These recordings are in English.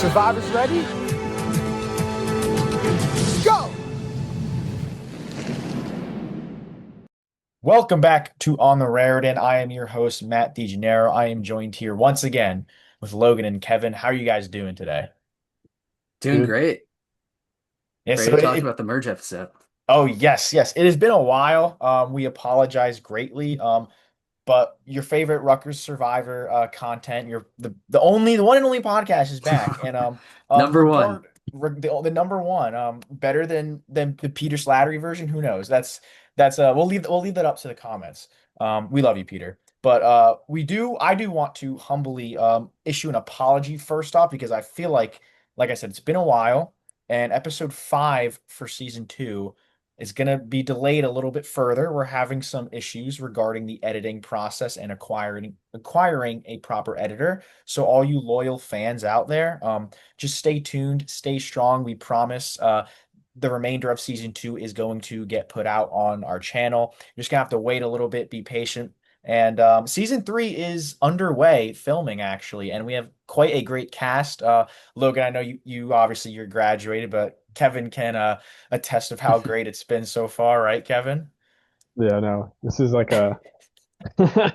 Survivors ready? Go! Welcome back to On the Raritan. I am your host, Matt DeGennaro. I am joined here once again with Logan and Kevin. How are you guys doing today? Doing Good. great. Yeah, Ready so to talk about the merge episode. oh yes. It has been a while. We apologize greatly. But your favorite Rutgers Survivor content, the one and only podcast is back. And Number one. the number one, better than the Peter Slattery version, who knows? That's we'll leave that up to the comments. We love you, Peter. But I do want to humbly issue an apology first off, because I feel like I said, it's been a while, and episode 5 for season 2 is going to be delayed a little bit further. We're having some issues regarding the editing process and acquiring a proper editor. So all you loyal fans out there, just stay tuned, stay strong. We promise the remainder of season 2 is going to get put out on our channel. You're just gonna have to wait a little bit, be patient. And season 3 is underway filming, actually, and we have quite a great cast. Logan, I know you obviously you're graduated, but Kevin can attest of how great it's been so far, right, Kevin? Yeah, no, this is like a, I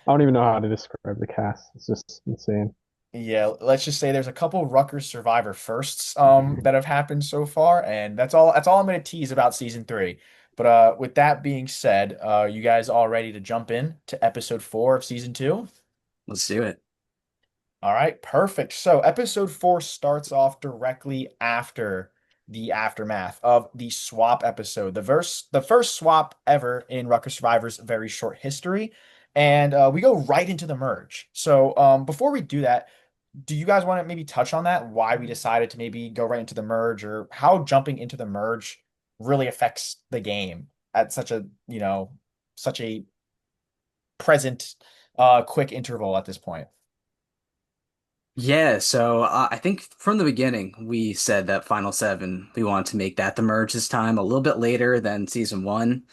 don't even know how to describe the cast. It's just insane. Yeah, let's just say there's a couple Rutgers Survivor firsts that have happened so far, and that's all I'm gonna tease about season 3. But with that being said, you guys all ready to jump in to episode 4 of season 2? Let's do it. All right, perfect. So episode 4 starts off directly after the aftermath of the swap episode, the first swap ever in Rutgers Survivor's very short history. And we go right into the merge. So before we do that, do you guys want to maybe touch on that? Why we decided to maybe go right into the merge, or how jumping into the merge really affects the game at such a present quick interval at this point? Yeah, so I think from the beginning we said that Final Seven, we wanted to make that the merge this time, a little bit later than season one,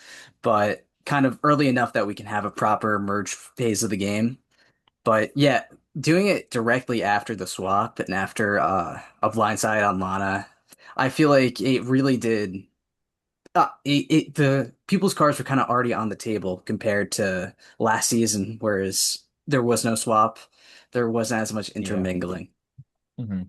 but kind of early enough that we can have a proper merge phase of the game. But yeah, doing it directly after the swap and after a blindside on Lana, I feel like it really did. The people's cards were kind of already on the table compared to last season, whereas there was no swap, there wasn't as much Yeah. intermingling. hmm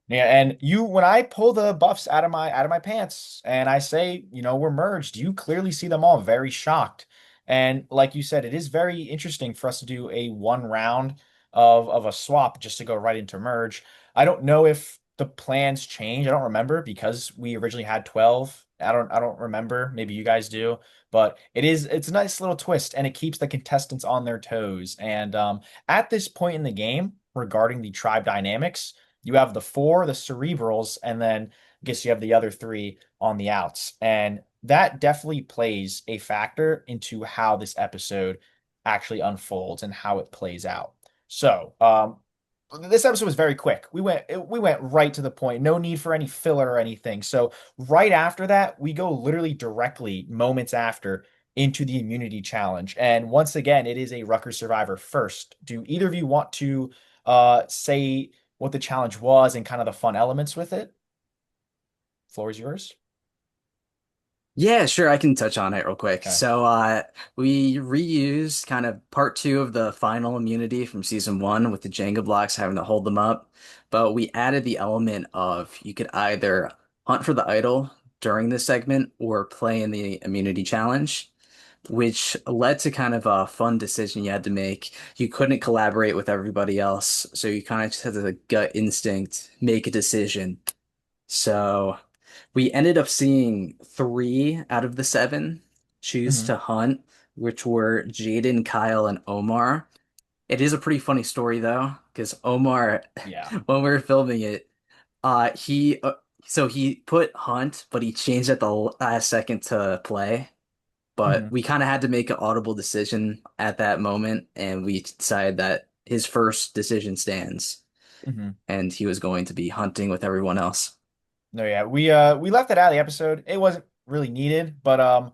Yeah, and when I pull the buffs out of my pants and I say, we're merged, you clearly see them all very shocked. And like you said, it is very interesting for us to do a one round of a swap just to go right into merge. I don't know if the plans change. I don't remember, because we originally had 12. I don't remember. Maybe you guys do. But it's a nice little twist, and it keeps the contestants on their toes. And at this point in the game, regarding the tribe dynamics, you have the four, the cerebrals, and then I guess you have the other three on the outs. And that definitely plays a factor into how this episode actually unfolds and how it plays out. So, this episode was very quick. We went right to the point. No need for any filler or anything. So, right after that, we go literally directly moments after into the immunity challenge. And once again, it is a Rutgers Survivor first. Do either of you want to say what the challenge was and kind of the fun elements with it? Floor is yours. Yeah, sure, I can touch on it real quick. Okay. So, we reused kind of part two of the final immunity from season one with the Jenga blocks having to hold them up, but we added the element of you could either hunt for the idol during this segment or play in the immunity challenge, which led to kind of a fun decision you had to make. You couldn't collaborate with everybody else, so you kind of just had the gut instinct, make a decision. So we ended up seeing three out of the seven choose hmm to hunt, which were Jaden, Kyle, and Omar. It is a pretty funny story though, because Omar, Yeah. when we were filming it, he so he put hunt, but he changed at the last second to play. But hmm we kind of had to make an audible decision at that moment, and we decided that his first decision stands, hmm and he was going to be hunting with everyone else. No, yeah. We left it out of the episode. It wasn't really needed, but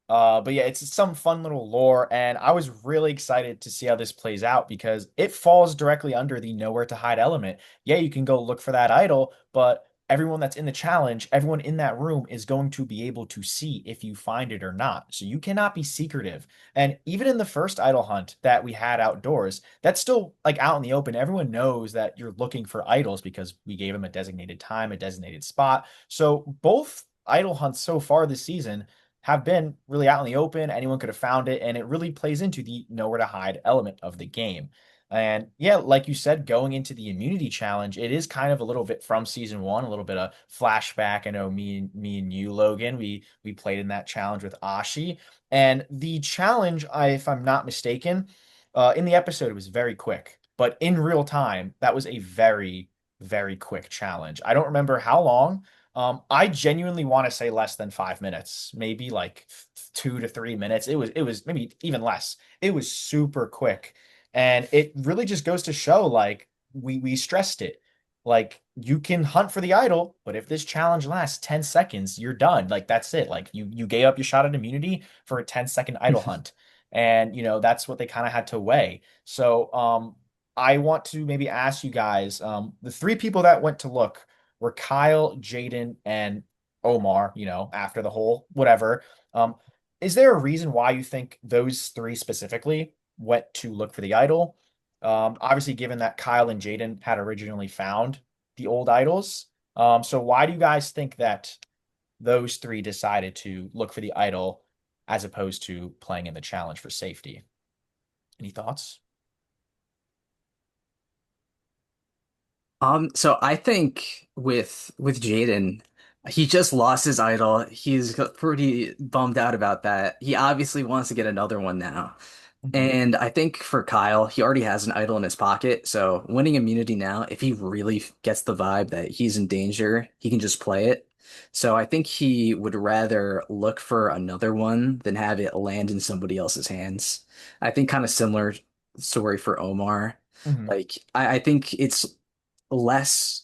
But yeah, it's some fun little lore, and I was really excited to see how this plays out because it falls directly under the nowhere to hide element. Yeah, you can go look for that idol, but everyone that's in the challenge, everyone in that room is going to be able to see if you find it or not. So you cannot be secretive. And even in the first idol hunt that we had outdoors, that's still like out in the open. Everyone knows that you're looking for idols because we gave them a designated time, a designated spot. So both idol hunts so far this season have been really out in the open. Anyone could have found it, and it really plays into the nowhere to hide element of the game. And yeah, like you said, going into the immunity challenge, it is kind of a little bit from season one, a little bit of flashback. I know me and you, Logan, we played in that challenge with Ashi, and the challenge, if I'm not mistaken, in the episode it was very quick, but in real time, that was a very quick challenge. I don't remember how long. I genuinely want to say less than 5 minutes, maybe like 2 to 3 minutes. It was maybe even less. It was super quick. And it really just goes to show like we stressed it. Like you can hunt for the idol, but if this challenge lasts 10 seconds, you're done. Like that's it. Like you gave up your shot at immunity for a 10-second idol hunt. And that's what they kind of had to weigh. So I want to maybe ask you guys, the three people that went to look were Kyle, Jaden, and Omar, after the whole whatever. Um, is there a reason why you think those three specifically went to look for the idol? Obviously, given that Kyle and Jaden had originally found the old idols. So why do you guys think that those three decided to look for the idol as opposed to playing in the challenge for safety? Any thoughts? So I think with Jaden, he just lost his idol. He's pretty bummed out about that. He obviously wants to get another one now. Hmm. And I think for Kyle, he already has an idol in his pocket. So winning immunity now, if he really gets the vibe that he's in danger, he can just play it. So I think he would rather look for another one than have it land in somebody else's hands. I think kind of similar story for Omar. Hmm. Like I think it's less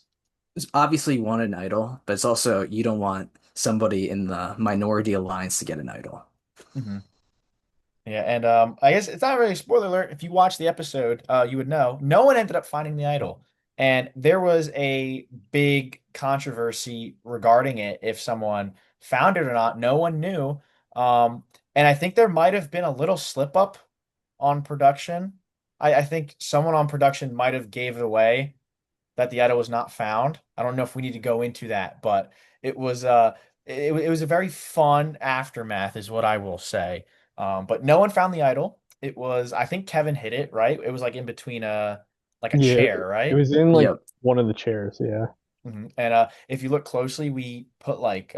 obviously you want an idol, but it's also you don't want somebody in the minority alliance to get an idol. Hmm. Yeah, and I guess it's not really a spoiler alert. If you watch the episode, you would know no one ended up finding the idol, and there was a big controversy regarding it if someone found it or not. No one knew, um, and I think there might have been a little slip up on production. I think someone on production might have gave it away that the idol was not found. I don't know if we need to go into that, but it was it was a very fun aftermath, is what I will say. But no one found the idol. It was, I think Kevin hit it, right? It was like in between a like a Yeah, chair, it right? was in like Yep. one of the chairs. Yeah. And if you look closely, we put like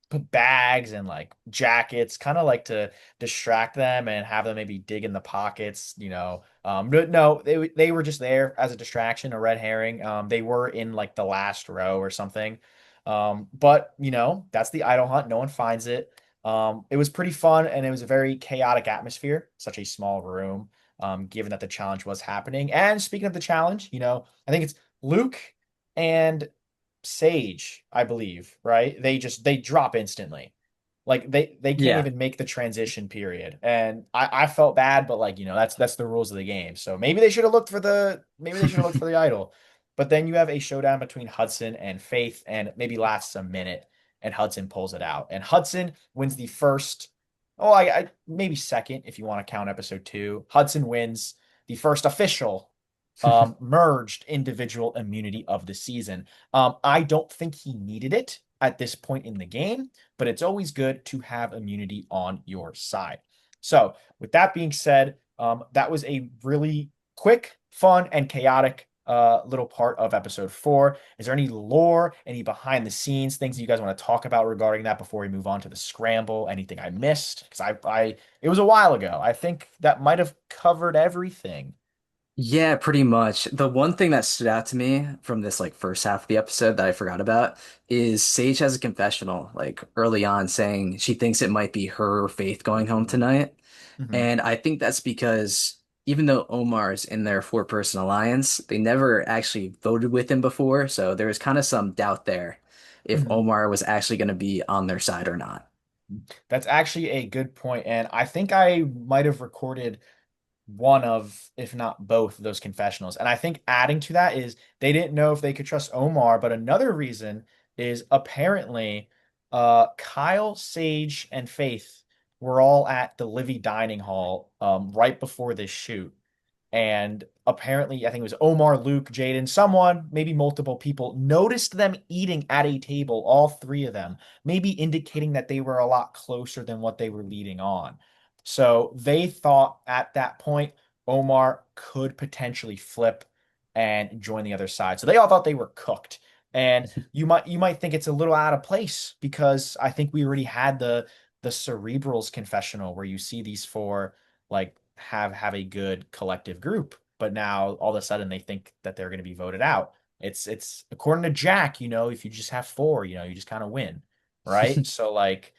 put bags and like jackets, kind of like to distract them and have them maybe dig in the pockets. But no, they were just there as a distraction, a red herring. They were in like the last row or something. But that's the idol hunt. No one finds it. It was pretty fun and it was a very chaotic atmosphere, such a small room, given that the challenge was happening. And speaking of the challenge, I think it's Luke and Sage, I believe, right? They drop instantly. Like they can't Yeah. even make the transition period. And I felt bad, but like, that's the rules of the game. So maybe they should have looked for the idol. But then you have a showdown between Hudson and Faith, and maybe lasts a minute, and Hudson pulls it out. And Hudson wins the first, oh, I maybe second if you want to count episode two. Hudson wins the first official merged individual immunity of the season. I don't think he needed it at this point in the game, but it's always good to have immunity on your side. So, with that being said, that was a really quick, fun, and chaotic little part of episode four. Is there any lore, any behind the scenes things that you guys want to talk about regarding that before we move on to the scramble? Anything I missed? Because it was a while ago. I think that might have covered everything. Yeah, pretty much. The one thing that stood out to me from this like first half of the episode that I forgot about is Sage has a confessional like early on saying she thinks it might be her or Faith going home tonight. Hmm. And I think that's because even though Omar's in their four-person alliance, they never actually voted with him before, so there was kind of some doubt there if Hmm. Omar was actually going to be on their side or not. That's actually a good point, and I think I might have recorded one of, if not both, of those confessionals. And I think adding to that is they didn't know if they could trust Omar, but another reason is apparently Kyle, Sage, and Faith were all at the Livy dining hall right before this shoot. And apparently, I think it was Omar, Luke, Jaden, someone, maybe multiple people, noticed them eating at a table, all three of them, maybe indicating that they were a lot closer than what they were leading on. So they thought at that point, Omar could potentially flip and join the other side. So they all thought they were cooked. And you might think it's a little out of place because I think we already had the Cerebrals confessional where you see these four like have a good collective group, but now all of a sudden they think that they're going to be voted out. It's according to Jack, if you just have four, you just kind of win, right? So like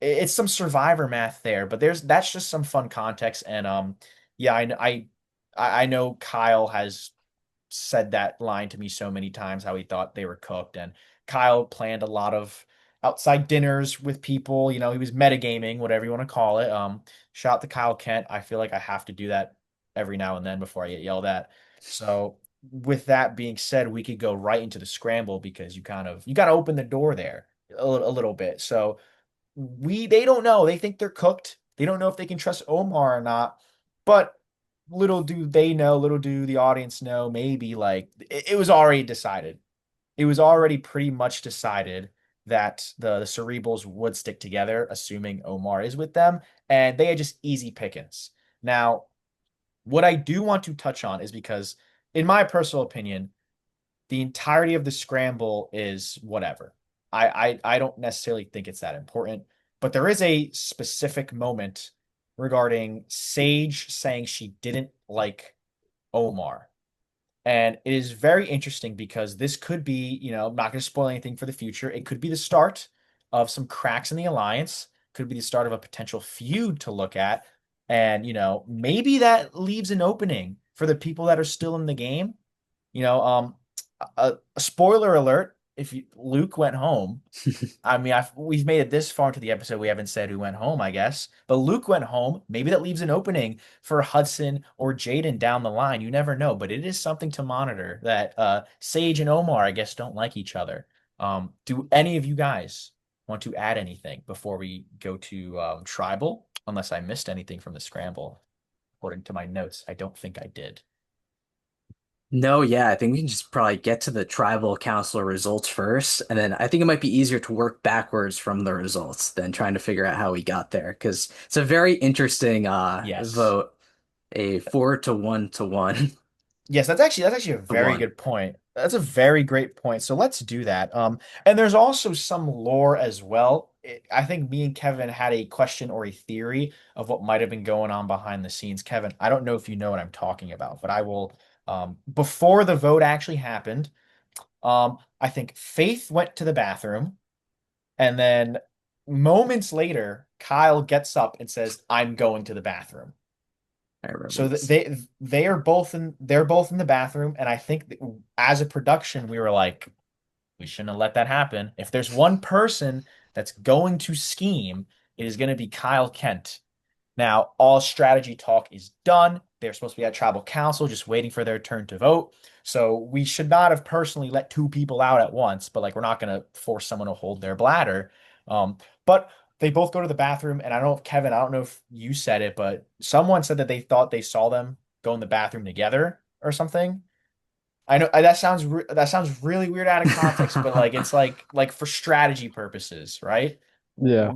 it's some survivor math there, but that's just some fun context. And yeah, I know Kyle has said that line to me so many times how he thought they were cooked. And Kyle planned a lot of outside dinners with people. He was metagaming, whatever you want to call it. Shout out to Kyle Kent. I feel like I have to do that every now and then before I get yelled at. So with that being said, we could go right into the scramble because you got to open the door there a little bit. So they don't know. They think they're cooked. They don't know if they can trust Omar or not. But little do they know, little do the audience know, maybe like it was already decided. It was already pretty much decided that the Cerebrals would stick together, assuming Omar is with them, and they had just easy pickings. Now, what I do want to touch on is because, in my personal opinion, the entirety of the scramble is whatever. I don't necessarily think it's that important, but there is a specific moment regarding Sage saying she didn't like Omar. And it is very interesting because this could be, I'm not going to spoil anything for the future. It could be the start of some cracks in the alliance, could be the start of a potential feud to look at. And, maybe that leaves an opening for the people that are still in the game. You know, um, a spoiler alert, if Luke went home, I mean, we've made it this far into the episode. We haven't said who went home, I guess. But Luke went home. Maybe that leaves an opening for Hudson or Jaden down the line. You never know. But it is something to monitor that Sage and Omar, I guess, don't like each other. Do any of you guys want to add anything before we go to Tribal? Unless I missed anything from the scramble. According to my notes, I don't think I did. No, yeah, I think we can just probably get to the tribal counselor results first, and then I think it might be easier to work backwards from the results than trying to figure out how we got there, because it's a very interesting Yes. vote, a 4 to 1 to 1 Yes, that's actually a to very one. good point. That's a very great point. So let's do that. And there's also some lore as well. I think me and Kevin had a question or a theory of what might have been going on behind the scenes. Kevin, I don't know if you know what I'm talking about, but I will. Before the vote actually happened, I think Faith went to the bathroom, and then moments later, Kyle gets up and says, "I'm going to the bathroom." I remember So this. they're both in the bathroom, and I think that as a production, we were like, we shouldn't have let that happen. If there's one person that's going to scheme, it is going to be Kyle Kent. Now, all strategy talk is done. They're supposed to be at tribal council, just waiting for their turn to vote. So we should not have personally let two people out at once, but like we're not going to force someone to hold their bladder. But they both go to the bathroom, and I don't know if Kevin, I don't know if you said it, but someone said that they thought they saw them go in the bathroom together or something. I know that sounds really weird out of context, but like it's like for strategy purposes, right? Yeah.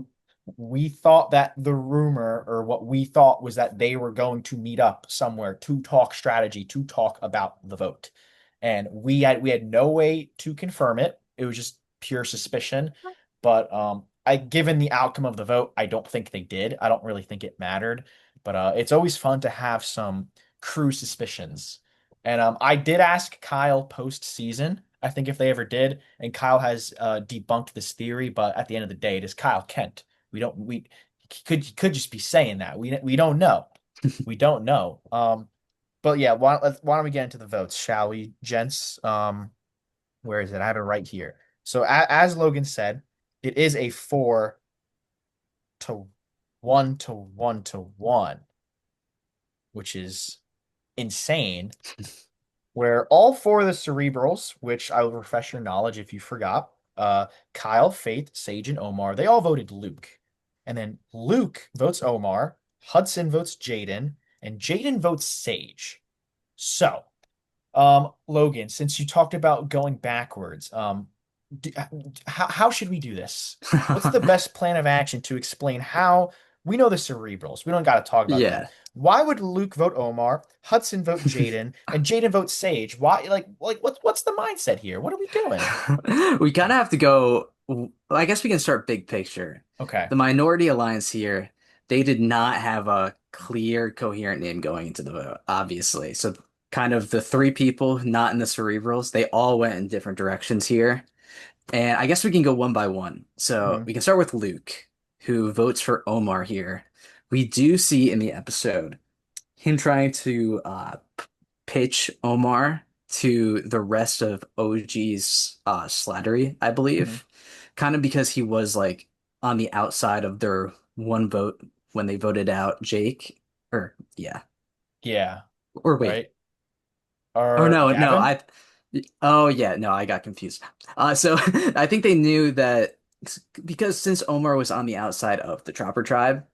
We thought that the rumor or what we thought was that they were going to meet up somewhere to talk strategy, to talk about the vote. And we had no way to confirm it. It was just pure suspicion. But I given the outcome of the vote, I don't think they did. I don't really think it mattered. But it's always fun to have some crew suspicions. And I did ask Kyle post season, I think if they ever did, and Kyle has debunked this theory, but at the end of the day, it is Kyle Kent. We could just be saying that. We don't know. We don't know. But yeah, why don't we get into the votes, shall we, gents? Where is it? I have it right here. So as Logan said, it is a 4 1 to 1 to 1 to 1, which is insane. Where all four of the Cerebrals, which I will refresh your knowledge if you forgot, Kyle, Faith, Sage, and Omar, they all voted Luke. And then Luke votes Omar, Hudson votes Jaden, and Jaden votes Sage. So, Logan, since you talked about going backwards, do, how should we do this? What's the best plan of action to explain how we know the Cerebrals? We don't got to talk about them. Yeah. Why would Luke vote Omar, Hudson vote Jaden, and Jaden vote Sage? Why, like what's the mindset here? What are we doing? We kind of have to go. I guess we can start big picture. Okay. The minority alliance here, they did not have a clear, coherent name going into the vote, obviously. So, kind of the three people not in the Cerebrals, they all went in different directions here. And I guess we can go one by one. So, Hmm. we can start with Luke, who votes for Omar here. We do see in the episode him trying to pitch Omar to the rest of OG's slattery, I Hmm. believe, kind of because he was like on the outside of their one vote when they voted out Jake, or yeah, Yeah. or wait, Right. or Or no, no, Gavin? oh yeah, no, I got confused. So I think they knew that because since Omar was on the outside of the Chopper tribe.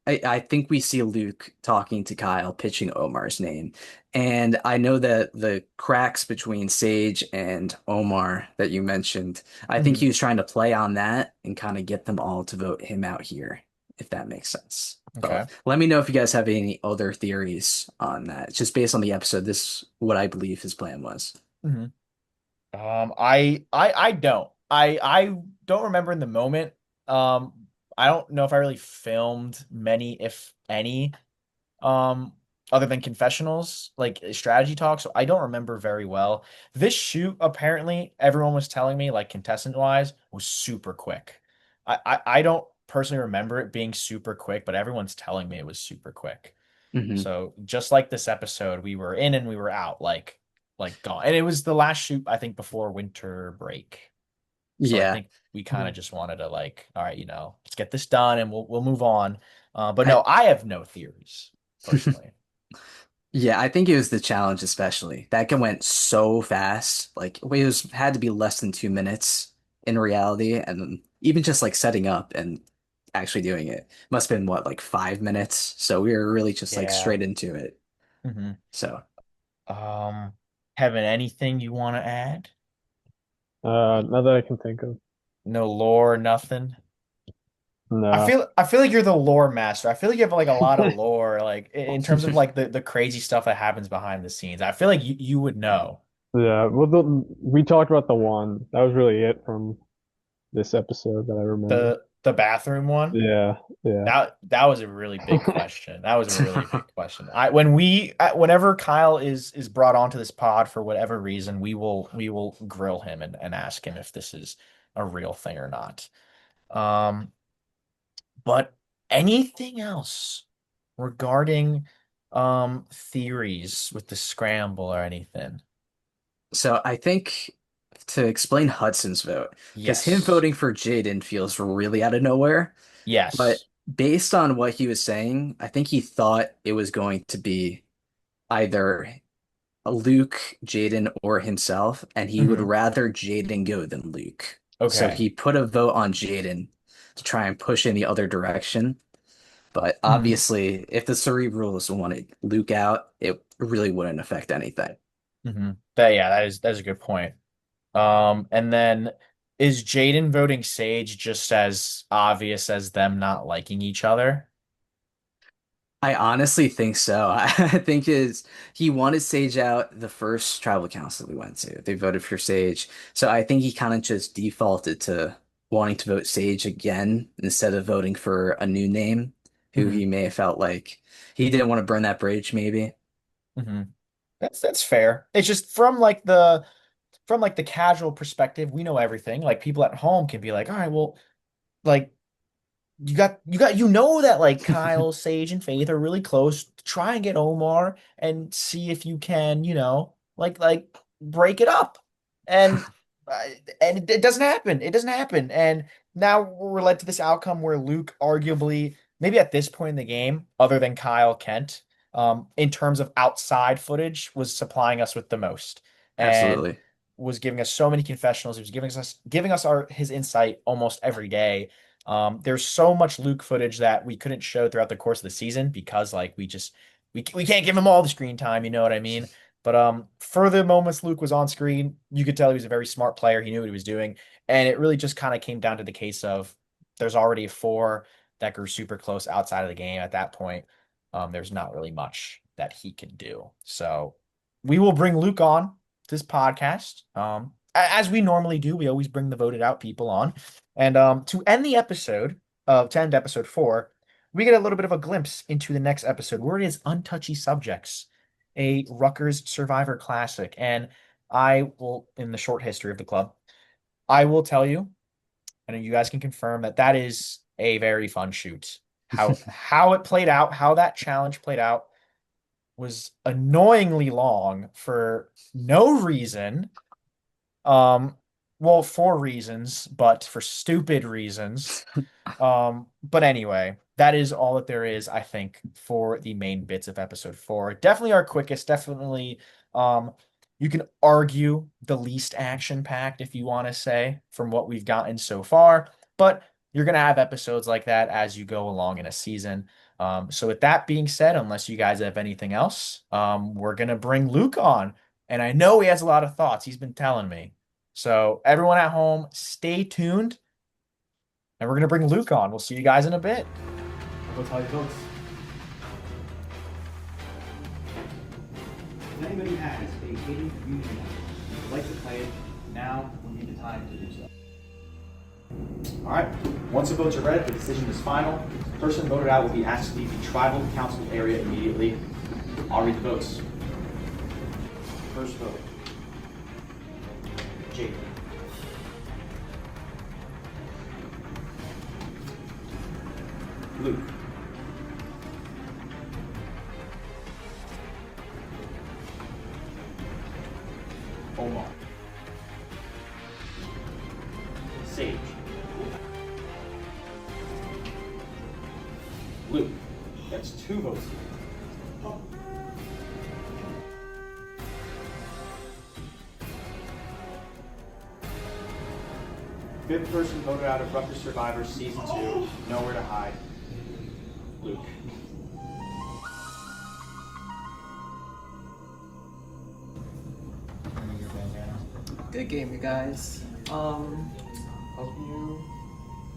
I think we see Luke talking to Kyle, pitching Omar's name. And I know that the cracks between Sage and Omar that you mentioned, I think he Hmm. was trying to play on that and kind of get them all to vote him out here, if that makes sense. Okay. But let me know if you guys have any other theories on that. It's just based on the episode, this is what I believe his plan was. Hmm. I don't. I don't remember in the moment. I don't know if I really filmed many, if any, um, other than confessionals, like strategy talks. So I don't remember very well. This shoot, apparently, everyone was telling me, like contestant wise, was super quick. I don't personally remember it being super quick, but everyone's telling me it was super quick. Hmm. So just like this episode, we were in and we were out, like gone. And it was the last shoot, I think, before winter break. So I Yeah. think we kind of just wanted to like, all right, let's get this done and we'll move on. But I no, I have no theories personally. Yeah, I think it was the challenge especially. That guy went so fast. Like it was had to be less than 2 minutes in reality, and even just like setting up and actually doing it must have been what, like 5 minutes. So we were really just like Yeah. straight into it. Hmm. So Um, Kevin, anything you want to add? Not that I can think of. No lore, nothing. No. I feel like you're the lore master. I feel like you have like a lot of lore, like in terms of like the crazy stuff that happens behind the scenes. I feel like you would know. Yeah. Well, we talked about the one. That was really it from this episode that I remember. The bathroom one. Yeah. Yeah. That was a really big question. That was a really big question. Whenever Kyle is brought onto this pod for whatever reason, we will grill him and ask him if this is a real thing or not. Um, but anything else regarding theories with the scramble or anything? so I think to explain Hudson's vote, because him Yes. voting for Jaden feels really out of nowhere. But Yes. based on what he was saying, I think he thought it was going to be either Luke, Jaden, or himself, and he would Hmm. rather Jaden go than Luke. So Okay. he put a vote on Jaden to try and push in the other direction. But Hmm. obviously, if the Cerebrals wanted Luke out, it really wouldn't affect anything. Hmm. Yeah, that is a good point. And then is Jaden voting Sage just as obvious as them not liking each other? I honestly think so. I think is he wanted Sage out the first tribal council we went to. They voted for Sage. So I think he kind of just defaulted to wanting to vote Sage again instead of voting for a new name who Hmm. he may have felt like he didn't want to burn that bridge, maybe. Hmm. That's fair. It's just from like the casual perspective, we know everything. Like people at home can be like, all right, well, like that like Kyle, Sage, and Faith are really close. Try and get Omar and see if you can, break it up. And uh, and it doesn't happen. It doesn't happen. And now we're led to this outcome where Luke arguably, maybe at this point in the game, other than Kyle Kent, in terms of outside footage, was supplying us with the most and Absolutely. was giving us so many confessionals. He was giving us our his insight almost every day. There's so much Luke footage that we couldn't show throughout the course of the season because like we can't give him all the screen time, you know what I mean? But for the moments Luke was on screen, you could tell he was a very smart player. He knew what he was doing. And it really just kind of came down to the case of there's already a four that grew super close outside of the game at that point. There's not really much that he can do. So we will bring Luke on this podcast. As we normally do, we always bring the voted out people on. And to end the episode, to end episode four, we get a little bit of a glimpse into the next episode where it is Untouchy Subjects, a Rutgers Survivor Classic. And I will, in the short history of the club, I will tell you, and you guys can confirm that that is a very fun shoot. How it played out, how that challenge played out was annoyingly long for no reason. Um, well, for reasons, but for stupid reasons. But anyway, that is all that there is, I think, for the main bits of episode four. Definitely our quickest, definitely um you can argue the least action packed if you want to say from what we've gotten so far, but you're gonna have episodes like that as you go along in a season. So with that being said, unless you guys have anything else, we're gonna bring Luke on. And I know he has a lot of thoughts. He's been telling me. So everyone at home, stay tuned. And we're gonna bring Luke on. We'll see you guys in a bit. Go tell your folks. If anybody has a hidden community would like to play it, now would be the time to do so. All right. Once the votes are read, the decision is final. The person voted out will be asked to leave the tribal council area immediately. I'll read the votes. First vote. Jake. Luke. Omar. Sage. Luke. That's 2 votes. Fifth person voted out of Rutgers Survivor Season 2. Nowhere to hide. Luke. Good game, you guys. Hope you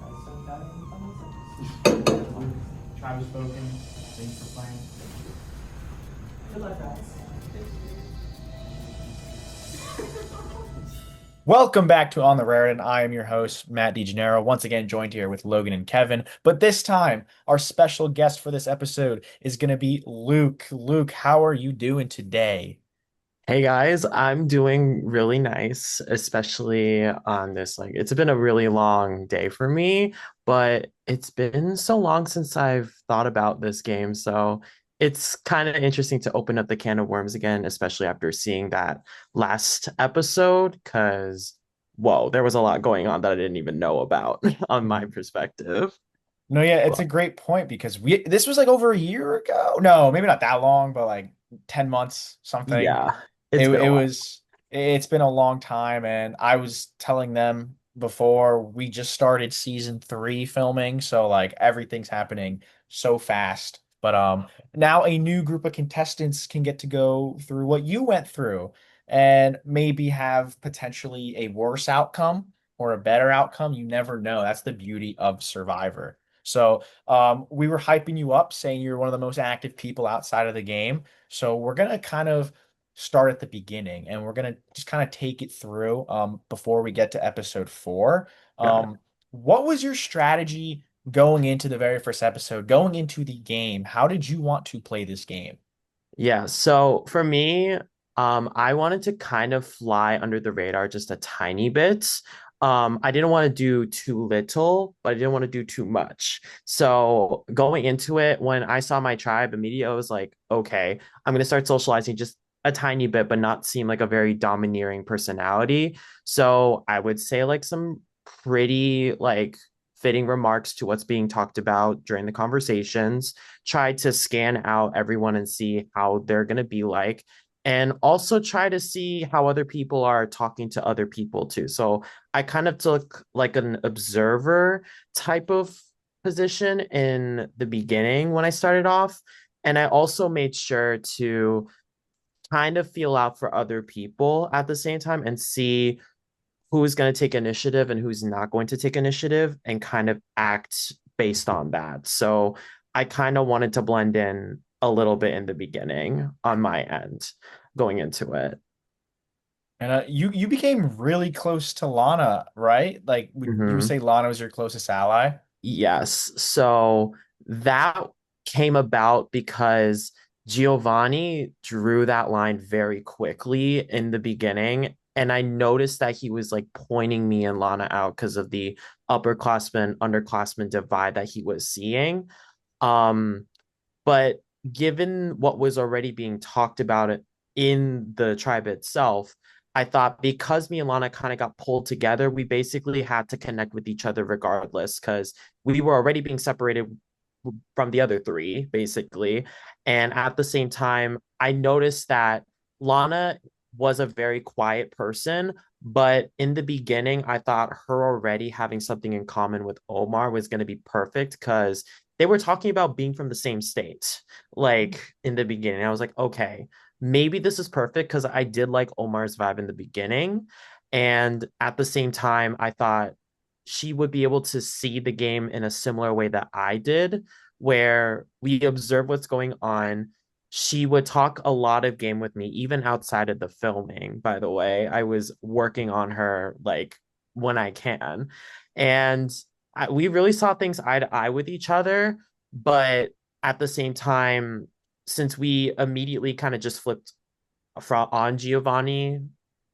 had some kind of fun. Tribe was spoken. Thanks for playing. Good luck, guys. Welcome back to On the Raritan. I am your host, Matt DeGennaro, once again joined here with Logan and Kevin. But this time, our special guest for this episode is going to be Luke. Luke, how are you doing today? Hey guys, I'm doing really nice, especially on this. Like, it's been a really long day for me, but it's been so long since I've thought about this game. So it's kind of interesting to open up the can of worms again, especially after seeing that last episode, because whoa, there was a lot going on that I didn't even know about on my perspective. No, yeah, it's a Well, great point because this was like over a year ago. No, maybe not that long, but like 10 months, something. yeah, It it's been a it while. was it's been a long time, and I was telling them before we just started season three filming, so like everything's happening so fast. But now a new group of contestants can get to go through what you went through and maybe have potentially a worse outcome or a better outcome. You never know. That's the beauty of Survivor. So we were hyping you up, saying you're one of the most active people outside of the game. So we're gonna kind of start at the beginning and we're gonna just kind of take it through before we get to episode four. Got it. What was your strategy going into the very first episode, going into the game? How did you want to play this game? Yeah, so for me, I wanted to kind of fly under the radar just a tiny bit. I didn't want to do too little, but I didn't want to do too much. So going into it, when I saw my tribe, immediately I was like, okay, I'm gonna start socializing just a tiny bit, but not seem like a very domineering personality. So I would say like some pretty like fitting remarks to what's being talked about during the conversations, try to scan out everyone and see how they're going to be like, and also try to see how other people are talking to other people too. So I kind of took like an observer type of position in the beginning when I started off. And I also made sure to kind of feel out for other people at the same time and see who's going to take initiative and who's not going to take initiative and kind of act based on that. So I kind of wanted to blend in a little bit in the beginning on my end going into it. And you became really close to Lana, right? Like, would you Mhm. say Lana was your closest ally? Yes. So that came about because Giovanni drew that line very quickly in the beginning. And I noticed that he was like pointing me and Lana out because of the upperclassmen, underclassmen divide that he was seeing. Um, but given what was already being talked about in the tribe itself, I thought because me and Lana kind of got pulled together, we basically had to connect with each other regardless because we were already being separated from the other three, basically. And at the same time, I noticed that Lana was a very quiet person, but in the beginning, I thought her already having something in common with Omar was going to be perfect because they were talking about being from the same state, like in the beginning. I was like, okay, maybe this is perfect because I did like Omar's vibe in the beginning. And at the same time, I thought she would be able to see the game in a similar way that I did, where we observe what's going on. She would talk a lot of game with me, even outside of the filming, by the way. I was working on her like when I can. And we really saw things eye to eye with each other. But at the same time, since we immediately kind of just flipped from on Giovanni,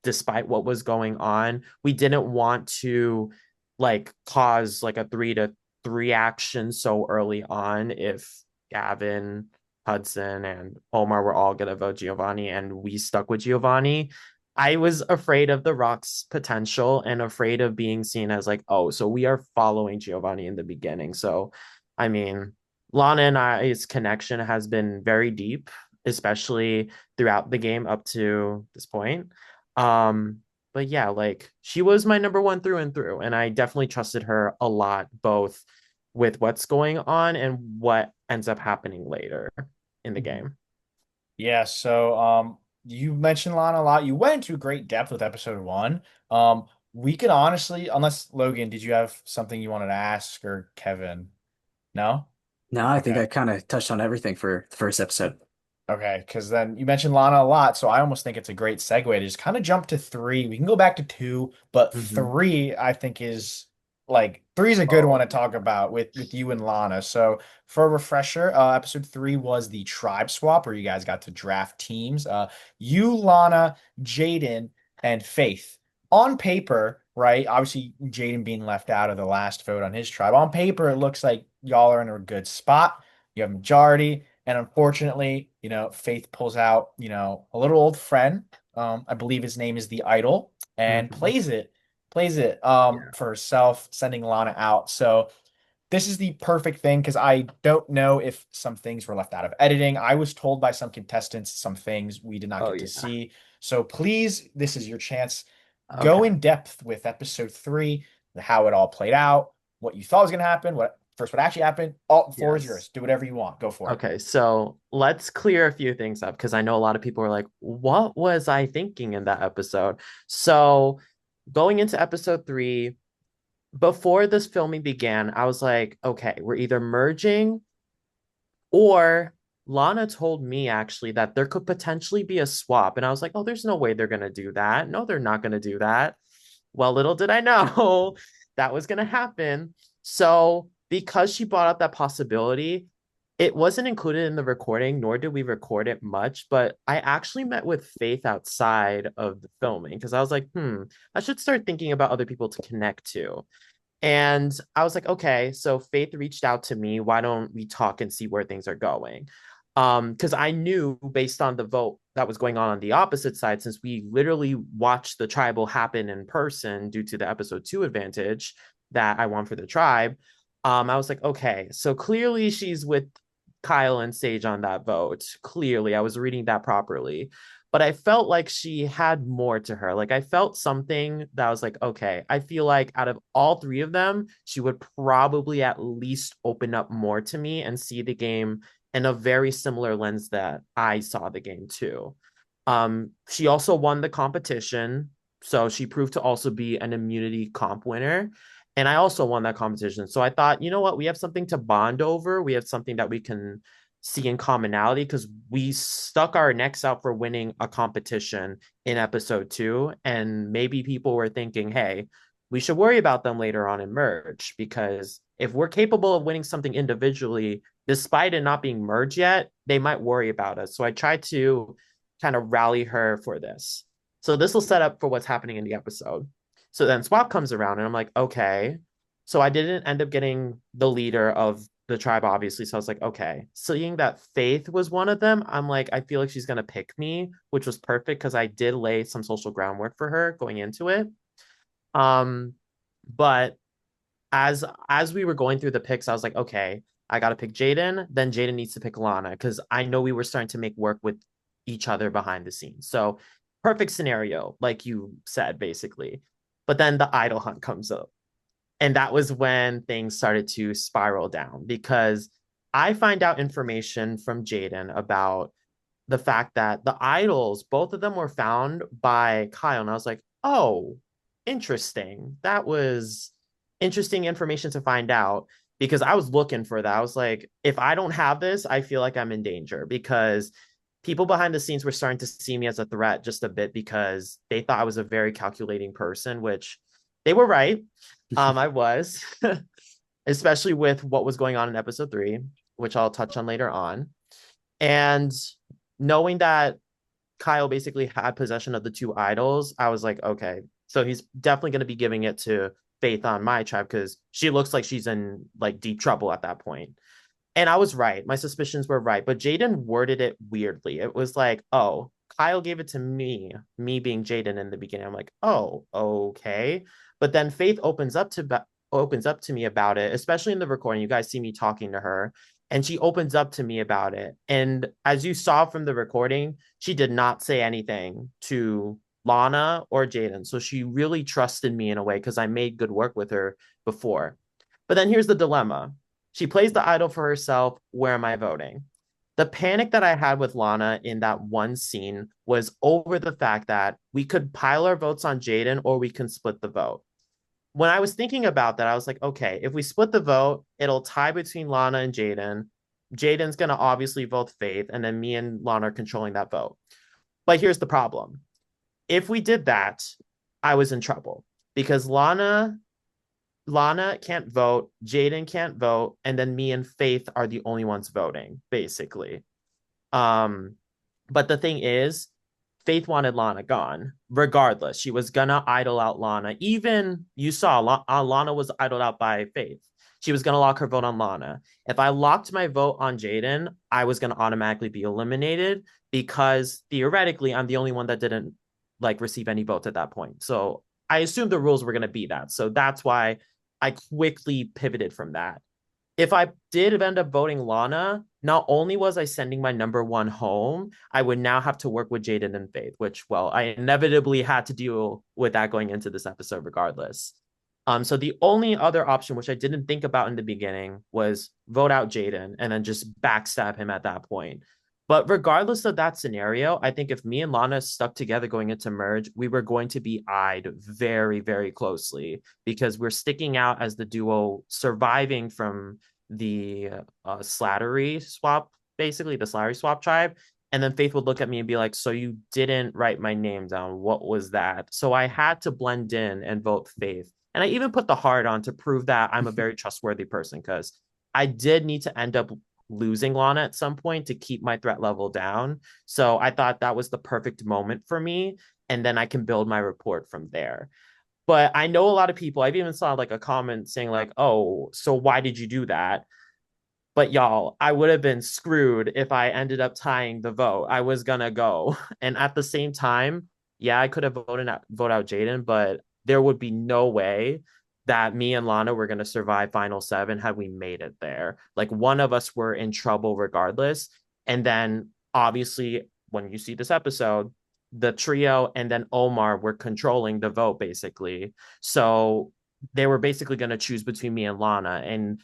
despite what was going on, we didn't want to like cause like a 3-3 action so early on if Gavin, Hudson, and Omar were all gonna vote Giovanni and we stuck with Giovanni. I was afraid of the Rock's potential and afraid of being seen as like, oh, so we are following Giovanni in the beginning. So, I mean, Lana and I's connection has been very deep, especially throughout the game up to this point. Um, but yeah, like she was my number one through and through, and I definitely trusted her a lot, both with what's going on and what ends up happening later in the Mhm. game. Yeah, so you mentioned Lana a lot. You went into great depth with episode one. We could honestly, unless Logan, did you have something you wanted to ask or Kevin? No? No, I think Okay. I kind of touched on everything for the first episode. Okay, because then you mentioned Lana a lot, so I almost think it's a great segue to just kind of jump to three. We can go back to two, but Mm-hmm. three I think is like three is a good one Oh, to talk about with you and Lana. So for a refresher, episode three was the tribe swap where you guys got to draft teams. You, Lana, Jaden, and Faith. On paper, right? Obviously, Jaden being left out of the last vote on his tribe. On paper, it looks like y'all are in a good spot. You have majority. And unfortunately, Faith pulls out, a little old friend. I believe his name is the Idol, and mm-hmm. plays it Yeah. for herself, sending Lana out. So this is the perfect thing because I don't know if some things were left out of editing. I was told by some contestants some things we did not Oh, get to yeah. see. So please, this is your chance. Go Okay. in depth with episode three, how it all played out, what you thought was going to happen, what actually happened. All the floor is Yes. yours. Do whatever you want. Go for it. Okay, so let's clear a few things up because I know a lot of people are like, what was I thinking in that episode? So, going into episode three, before this filming began, I was like, okay, we're either merging or Lana told me actually that there could potentially be a swap. And I was like, oh, there's no way they're going to do that. No, they're not going to do that. Well, little did I know that was going to happen. So, because she brought up that possibility, it wasn't included in the recording, nor did we record it much. But I actually met with Faith outside of the filming because I was like, I should start thinking about other people to connect to. And I was like, okay, so Faith reached out to me. Why don't we talk and see where things are going? Because I knew based on the vote that was going on the opposite side, since we literally watched the tribal happen in person due to the episode two advantage, that I want for the tribe. I was like, okay, so clearly she's with Kyle and Sage on that vote. Clearly, I was reading that properly. But I felt like she had more to her. Like I felt something that I was like, okay, I feel like out of all three of them, she would probably at least open up more to me and see the game in a very similar lens that I saw the game too. She also won the competition, so she proved to also be an immunity comp winner. And I also won that competition. So I thought, you know what, we have something to bond over. We have something that we can see in commonality because we stuck our necks out for winning a competition in episode 2. And maybe people were thinking, hey, we should worry about them later on in merge because if we're capable of winning something individually, despite it not being merged yet, they might worry about us. So I tried to kind of rally her for this. So this will set up for what's happening in the episode. So then Swap comes around and I'm like, okay. So I didn't end up getting the leader of the tribe, obviously. So I was like, okay. Seeing that Faith was one of them, I'm like, I feel like she's gonna pick me, which was perfect because I did lay some social groundwork for her going into it. Um, but as we were going through the picks, I was like, okay, I gotta pick Jaden. Then Jaden needs to pick Lana because I know we were starting to make work with each other behind the scenes. So perfect scenario, like you said, basically. But then the idol hunt comes up. And that was when things started to spiral down because I find out information from Jaden about the fact that the idols, both of them were found by Kyle. And I was like, oh, interesting. That was interesting information to find out because I was looking for that. I was like, if I don't have this, I feel like I'm in danger because people behind the scenes were starting to see me as a threat just a bit because they thought I was a very calculating person, which they were right. I was, especially with what was going on in episode 3, which I'll touch on later on. And knowing that Kyle basically had possession of the 2 idols, I was like, okay, so he's definitely going to be giving it to Faith on my tribe because she looks like she's in like deep trouble at that point. And I was right. My suspicions were right. But Jaden worded it weirdly. It was like, oh, Kyle gave it to me being Jaden in the beginning. I'm like, oh, okay. But then Faith opens up to me about it, especially in the recording. You guys see me talking to her, and she opens up to me about it. And as you saw from the recording, she did not say anything to Lana or Jaden. So she really trusted me in a way because I made good work with her before. But then here's the dilemma. She plays the idol for herself. Where am I voting? The panic that I had with Lana in that one scene was over the fact that we could pile our votes on Jaden or we can split the vote. When I was thinking about that, I was like, okay, if we split the vote, it'll tie between Lana and Jaden. Jaden's going to obviously vote Faith, and then me and Lana are controlling that vote. But here's the problem. If we did that, I was in trouble because Lana can't vote, Jaden can't vote, and then me and Faith are the only ones voting, basically. But the thing is, Faith wanted Lana gone. Regardless, she was gonna idle out Lana. Even you saw Lana was idled out by Faith. She was gonna lock her vote on Lana. If I locked my vote on Jaden, I was gonna automatically be eliminated because theoretically I'm the only one that didn't like receive any votes at that point. So I assumed the rules were gonna be that. So that's why I quickly pivoted from that. If I did end up voting Lana, not only was I sending my number 1 home, I would now have to work with Jaden and Faith, which, well, I inevitably had to deal with that going into this episode regardless. So the only other option, which I didn't think about in the beginning, was vote out Jaden and then just backstab him at that point. But regardless of that scenario, I think if me and Lana stuck together going into merge, we were going to be eyed very, very closely because we're sticking out as the duo surviving from the Slattery swap, basically the Slattery swap tribe. And then Faith would look at me and be like, so you didn't write my name down. What was that? So I had to blend in and vote Faith. And I even put the heart on to prove that I'm a very trustworthy person because I did need to end up losing Lana at some point to keep my threat level down. So I thought that was the perfect moment for me. And then I can build my report from there. But I know a lot of people, I've even saw like a comment saying like, oh, so why did you do that? But y'all, I would have been screwed if I ended up tying the vote. I was gonna go. And at the same time, yeah, I could have vote out Jaden, but there would be no way that me and Lana were going to survive Final Seven had we made it there. Like one of us were in trouble regardless. And then obviously, when you see this episode, the trio and then Omar were controlling the vote basically. So they were basically going to choose between me and Lana. And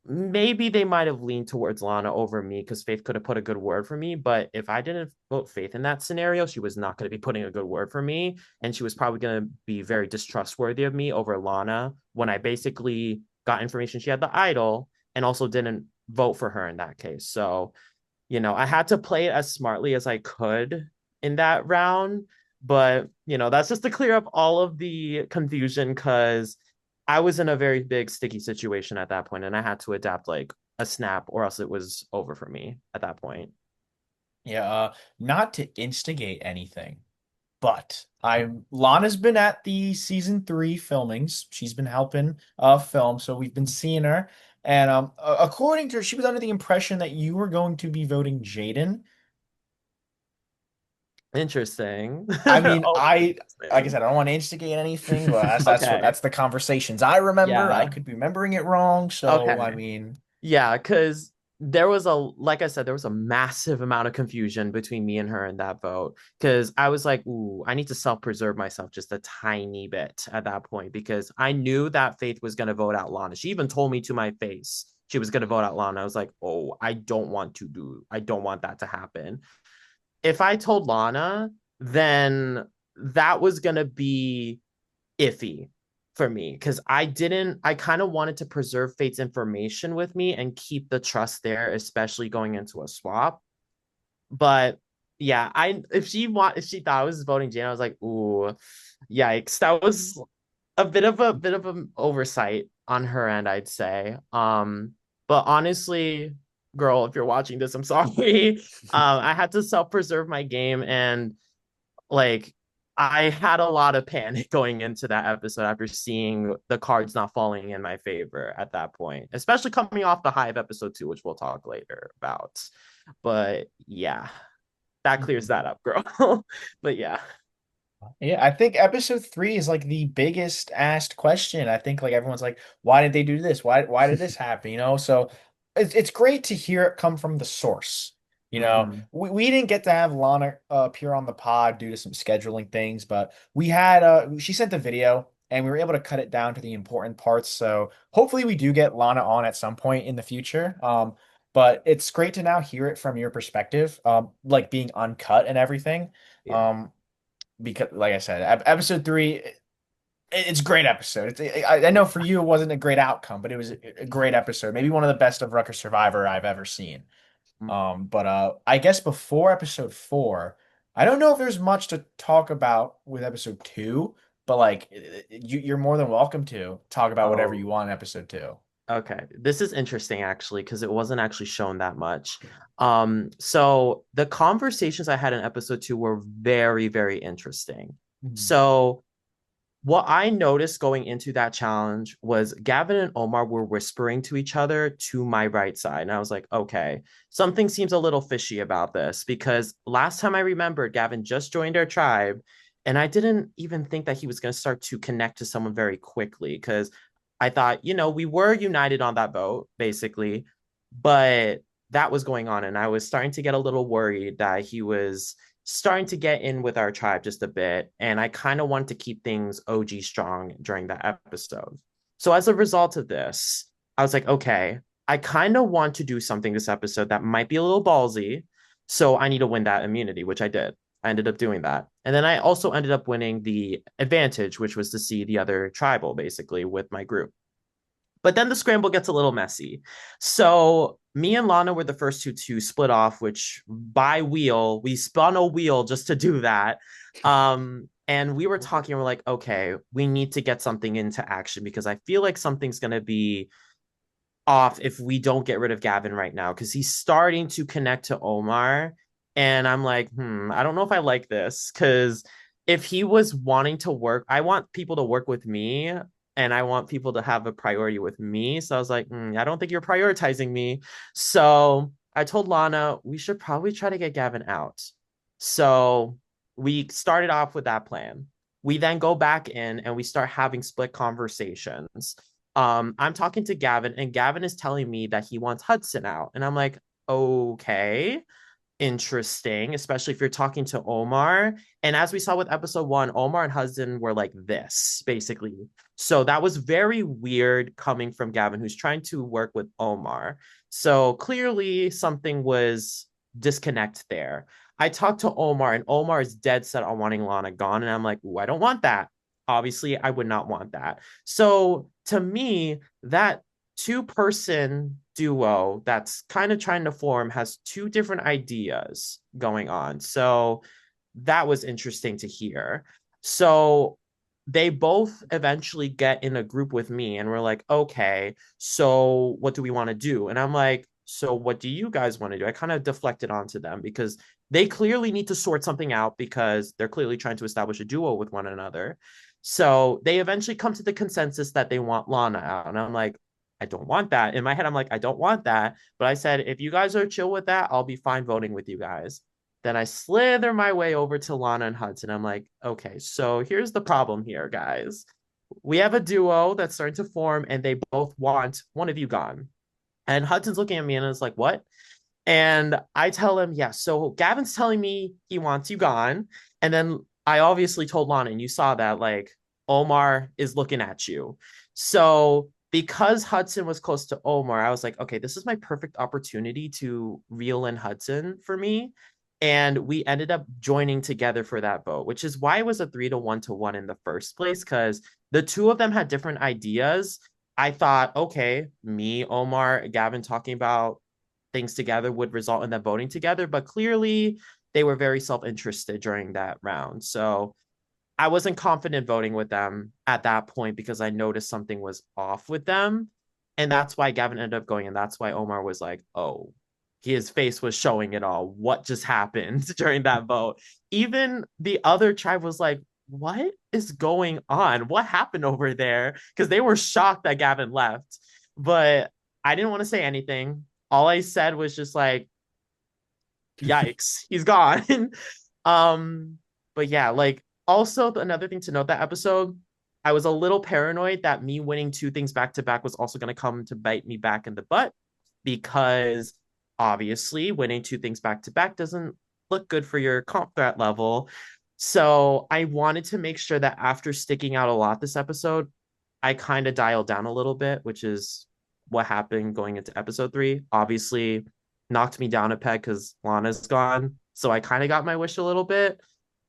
maybe they might have leaned towards Lana over me because Faith could have put a good word for me. But if I didn't vote Faith in that scenario, she was not going to be putting a good word for me. And she was probably going to be very distrustworthy of me over Lana when I basically got information she had the idol and also didn't vote for her in that case. So, I had to play it as smartly as I could in that round. But, that's just to clear up all of the confusion because I was in a very big sticky situation at that point and I had to adapt like a snap or else it was over for me at that point. Yeah, not to instigate anything, but I'm Lana's been at the season 3 filmings. She's been helping film, so we've been seeing her. And according to her, she was under the impression that you were going to be voting Jaden. Interesting. I mean, Oh, like I interesting. said, I don't want to instigate anything, but Okay. that's the conversations I remember. I Yeah. could be remembering it wrong, so I Okay. mean, Yeah, because there was like I said, there was a massive amount of confusion between me and her in that vote. Because I was like, ooh, I need to self-preserve myself just a tiny bit at that point because I knew that Faith was going to vote out Lana. She even told me to my face she was going to vote out Lana. I was like, oh, I don't want that to happen. If I told Lana, then that was going to be iffy for me because I kind of wanted to preserve Fate's information with me and keep the trust there, especially going into a swap. But yeah, if she thought I was voting Jane, I was like, ooh, yikes. That was a bit of an oversight on her end, I'd say. But honestly, girl, if you're watching this, I'm sorry. I had to self-preserve my game and like I had a lot of panic going into that episode after seeing the cards not falling in my favor at that point, especially coming off the high of episode 2, which we'll talk later about. But yeah, that clears that up, girl. But yeah. yeah, I think episode 3 is like the biggest asked question. I think like everyone's like, why did they do this? Why did this happen? So it's great to hear it come from the source. Hmm. We didn't get to have Lana appear on the pod due to some scheduling things, but we had she sent the video and we were able to cut it down to the important parts. So hopefully we do get Lana on at some point in the future. But it's great to now hear it from your perspective, like being uncut and everything. Yeah. Um, because like I said, episode 3, it's a great episode. I know for you it wasn't a great outcome, but it was a great episode. Maybe one of the best of Rucker Survivor I've ever seen. But I guess before episode 4, I don't know if there's much to talk about with episode 2, but like you're more than welcome to talk about whatever you Oh, want in episode 2. Okay, this is interesting actually because it wasn't actually shown that much. So the conversations I had in episode 2 were very, very interesting. Mhm. So what I noticed going into that challenge was Gavin and Omar were whispering to each other to my right side. And I was like, okay, something seems a little fishy about this because last time I remembered, Gavin just joined our tribe. And I didn't even think that he was going to start to connect to someone very quickly because I thought, we were united on that boat, basically. But that was going on. And I was starting to get a little worried that he was starting to get in with our tribe just a bit. And I kind of wanted to keep things OG strong during that episode. So as a result of this, I was like, okay, I kind of want to do something this episode that might be a little ballsy. So I need to win that immunity, which I did. I ended up doing that. And then I also ended up winning the advantage, which was to see the other tribal basically with my group. But then the scramble gets a little messy. So me and Lana were the first two to split off, which by wheel, we spun a wheel just to do that. And we were talking, we're like, okay, we need to get something into action because I feel like something's gonna be off if we don't get rid of Gavin right now because he's starting to connect to Omar. And I'm like, I don't know if I like this because if he was wanting to work, I want people to work with me and I want people to have a priority with me. So I was like, I don't think you're prioritizing me. So I told Lana we should probably try to get Gavin out. So we started off with that plan. We then go back in and we start having split conversations. I'm talking to Gavin, and Gavin is telling me that he wants Hudson out. And I'm like, okay, interesting, especially if you're talking to Omar. And as we saw with episode one, Omar and Hudson were like this, basically. So that was very weird coming from Gavin, who's trying to work with Omar. So clearly something was disconnect there. I talked to Omar, and Omar is dead set on wanting Lana gone. And I'm like, I don't want that. Obviously, I would not want that. So to me, that two-person duo that's kind of trying to form has two different ideas going on. So that was interesting to hear. So they both eventually get in a group with me and we're like, okay, so what do we want to do? And I'm like, so what do you guys want to do? I kind of deflected onto them because they clearly need to sort something out because they're clearly trying to establish a duo with one another. So they eventually come to the consensus that they want Lana out. And I'm like, I don't want that. In my head, I'm like, I don't want that. But I said, if you guys are chill with that, I'll be fine voting with you guys. Then I slither my way over to Lana and Hudson. I'm like, okay, so here's the problem here, guys. We have a duo that's starting to form, and they both want one of you gone. And Hudson's looking at me and is like, what? And I tell him, yeah, so Gavin's telling me he wants you gone. And then I obviously told Lana, and you saw that, like, Omar is looking at you. So because Hudson was close to Omar, I was like, okay, this is my perfect opportunity to reel in Hudson for me. And we ended up joining together for that vote, which is why it was a 3-1 in the first place, because the two of them had different ideas. I thought, okay, me, Omar, Gavin talking about things together would result in them voting together, but clearly they were very self-interested during that round. So I wasn't confident voting with them at that point because I noticed something was off with them. And that's why Gavin ended up going. And that's why Omar was like, oh, his face was showing it all. What just happened during that vote? Even the other tribe was like, what is going on? What happened over there? Because they were shocked that Gavin left. But I didn't want to say anything. All I said was just like, yikes, he's gone. But yeah, like also another thing to note that episode, I was a little paranoid that me winning two things back to back was also going to come to bite me back in the butt because obviously winning two things back to back doesn't look good for your comp threat level. So I wanted to make sure that after sticking out a lot this episode, I kind of dialed down a little bit, which is what happened going into episode three. Obviously, knocked me down a peg because Lana's gone. So I kind of got my wish a little bit.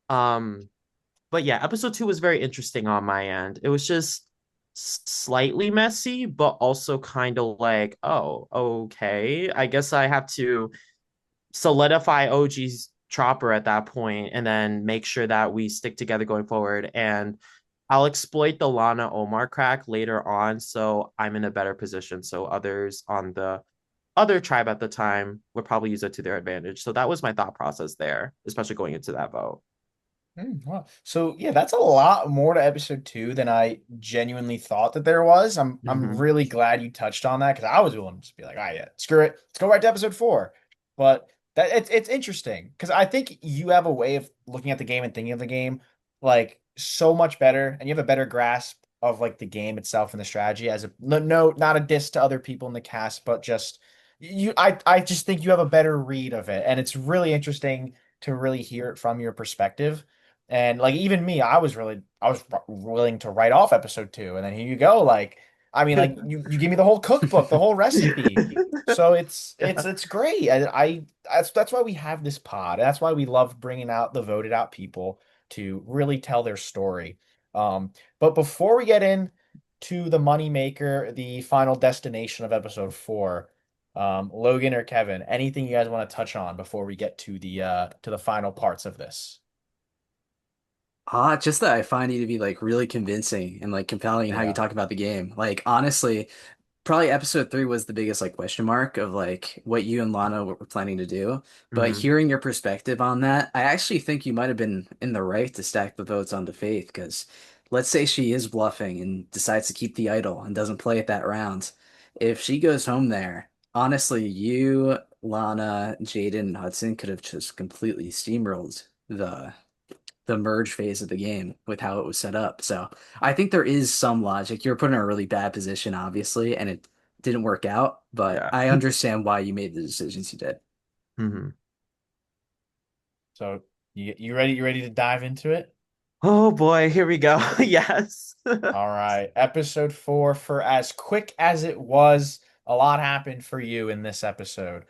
Um, but yeah, episode two was very interesting on my end. It was just slightly messy, but also kind of like, oh, okay. I guess I have to solidify OG's Chopper at that point and then make sure that we stick together going forward. And I'll exploit the Lana Omar crack later on so I'm in a better position. So others on the other tribe at the time would probably use it to their advantage. So that was my thought process there, especially going into that vote. Wow. So yeah, that's a lot more to episode two than I genuinely thought that there was. I'm Mm-hmm. really glad you touched on that because I was willing to just be like, yeah, screw it, let's go right to episode four. But that it's interesting because I think you have a way of looking at the game and thinking of the game like so much better, and you have a better grasp of like the game itself and the strategy as a no, not a diss to other people in the cast, but just you. I just think you have a better read of it, and it's really interesting to really hear it from your perspective. And like even me, I was willing to write off episode two, and then here you go. Like I mean, like you give me the whole cookbook, the whole recipe. So it's great. I that's why we have this pod. And that's why we love bringing out the voted out people to really tell their story. But before we get in to the moneymaker, the final destination of episode four, Logan or Kevin, anything you guys want to touch on before we get to the final parts of this? Just that I find you to be like really convincing and like compelling in how you Yeah. talk about the game. Like honestly, probably episode three was the biggest like question mark of like what you and Lana were planning to do. But Mm-hmm. hearing your perspective on that, I actually think you might have been in the right to stack the votes on the Faith because let's say she is bluffing and decides to keep the idol and doesn't play it that round. If she goes home there, honestly, you, Lana, Jaden, and Hudson could have just completely steamrolled the the merge phase of the game with how it was set up. So I think there is some logic. You're put in a really bad position, obviously, and it didn't work out, but Yeah. I understand why you made the decisions you did. Mhm. So you ready? You ready to dive into it? Oh boy, here we go. Yes. All right. Episode 4, for as quick as it was, a lot happened for you in this episode.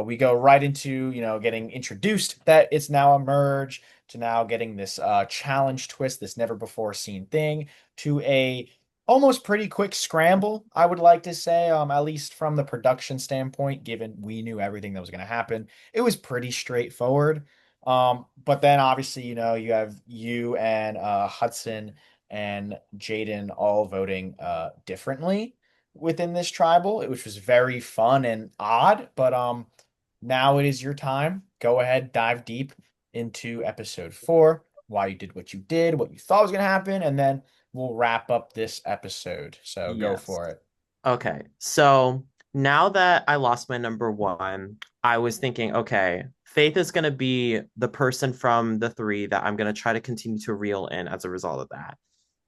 We go right into, getting introduced that it's now a merge, to now getting this challenge twist, this never before seen thing, to a almost pretty quick scramble, I would like to say, at least from the production standpoint, given we knew everything that was going to happen. It was pretty straightforward. But then obviously, you have you and Hudson and Jaden all voting differently within this tribal, which was very fun and odd. But now it is your time. Go ahead, dive deep into episode 4, why you did what you did, what you thought was gonna happen, and then we'll wrap up this episode. So go Yes. for it. Okay. So now that I lost my number one, I was thinking, okay, Faith is going to be the person from the three that I'm going to try to continue to reel in as a result of that.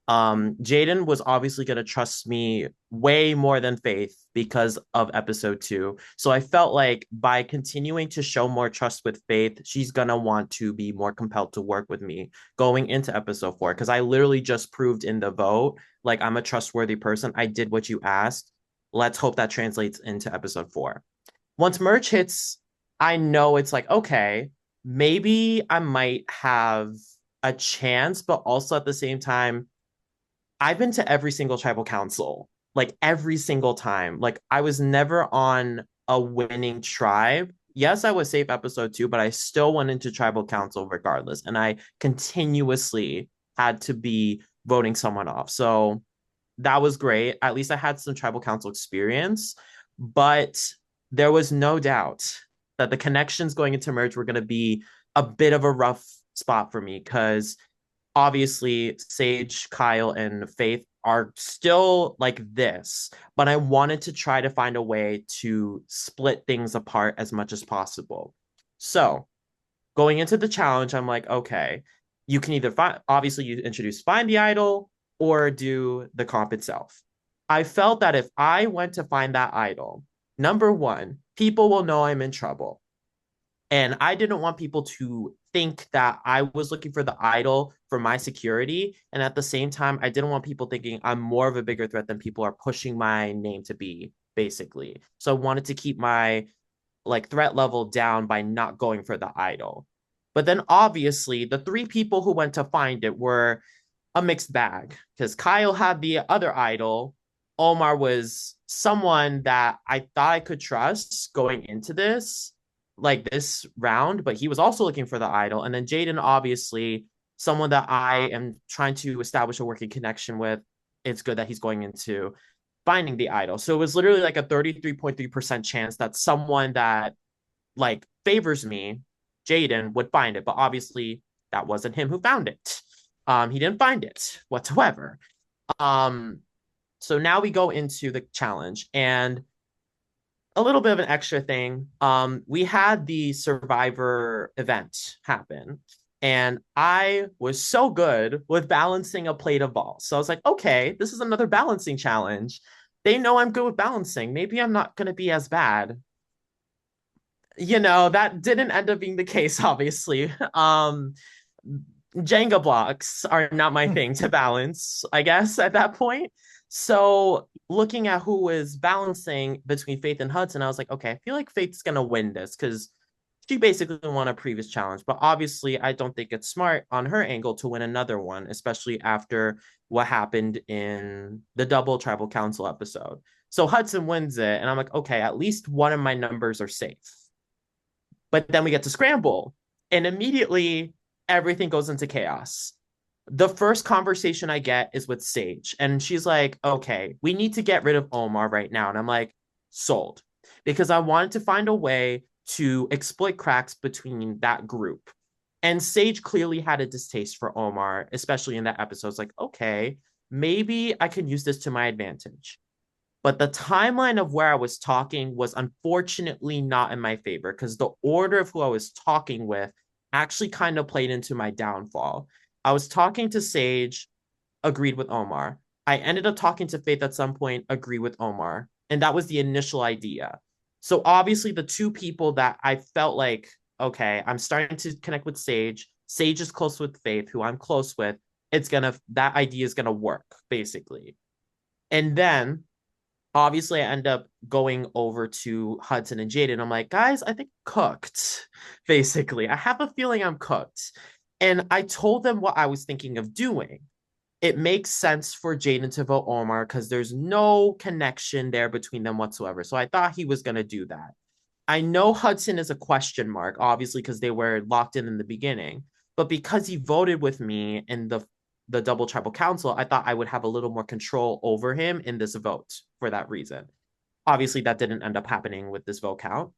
Jaden was obviously going to trust me way more than Faith because of episode 2. So I felt like by continuing to show more trust with Faith, she's going to want to be more compelled to work with me going into episode 4, because I literally just proved in the vote like I'm a trustworthy person. I did what you asked. Let's hope that translates into episode 4. Once merge hits, I know it's like, okay, maybe I might have a chance, but also at the same time, I've been to every single tribal council, like every single time. Like I was never on a winning tribe. Yes, I was safe episode 2, but I still went into tribal council regardless. And I continuously had to be voting someone off. So that was great. At least I had some tribal council experience, but there was no doubt that the connections going into merge were going to be a bit of a rough spot for me, because obviously Sage, Kyle, and Faith are still like this, but I wanted to try to find a way to split things apart as much as possible. So going into the challenge, I'm like, okay, you can either find, obviously, you introduce find the idol or do the comp itself. I felt that if I went to find that idol, number one, people will know I'm in trouble. And I didn't want people to think that I was looking for the idol for my security. And at the same time, I didn't want people thinking I'm more of a bigger threat than people are pushing my name to be, basically. So I wanted to keep my like threat level down by not going for the idol. But then obviously the three people who went to find it were a mixed bag, because Kyle had the other idol. Omar was someone that I thought I could trust going into this, like this round, but he was also looking for the idol. And then Jaden, obviously, someone that I am trying to establish a working connection with. It's good that he's going into finding the idol. So it was literally like a 33.3% chance that someone that like favors me, Jaden, would find it. But obviously, that wasn't him who found it. He didn't find it whatsoever. Um, so now we go into the challenge, and a little bit of an extra thing. We had the Survivor event happen, and I was so good with balancing a plate of balls. So I was like, okay, this is another balancing challenge. They know I'm good with balancing. Maybe I'm not going to be as bad. That didn't end up being the case, obviously. Jenga blocks are not my thing to balance, I guess, at that point. So looking at who was balancing between Faith and Hudson, I was like, okay, I feel like Faith's gonna win this because she basically won a previous challenge. But obviously, I don't think it's smart on her angle to win another one, especially after what happened in the double tribal council episode. So Hudson wins it, and I'm like, okay, at least one of my numbers are safe. But then we get to scramble, and immediately everything goes into chaos. The first conversation I get is with Sage, and she's like, okay, we need to get rid of Omar right now. And I'm like, sold. Because I wanted to find a way to exploit cracks between that group. And Sage clearly had a distaste for Omar, especially in that episode. It's like, okay, maybe I can use this to my advantage. But the timeline of where I was talking was unfortunately not in my favor, because the order of who I was talking with actually kind of played into my downfall. I was talking to Sage, agreed with Omar. I ended up talking to Faith at some point, agreed with Omar. And that was the initial idea. So obviously, the two people that I felt like, okay, I'm starting to connect with Sage. Sage is close with Faith, who I'm close with. That idea is gonna work, basically. And then obviously I end up going over to Hudson and Jaden. I'm like, guys, I think cooked, basically. I have a feeling I'm cooked. And I told them what I was thinking of doing. It makes sense for Jaden to vote Omar because there's no connection there between them whatsoever. So I thought he was going to do that. I know Hudson is a question mark, obviously, because they were locked in the beginning. But because he voted with me in the double tribal council, I thought I would have a little more control over him in this vote for that reason. Obviously, that didn't end up happening with this vote count.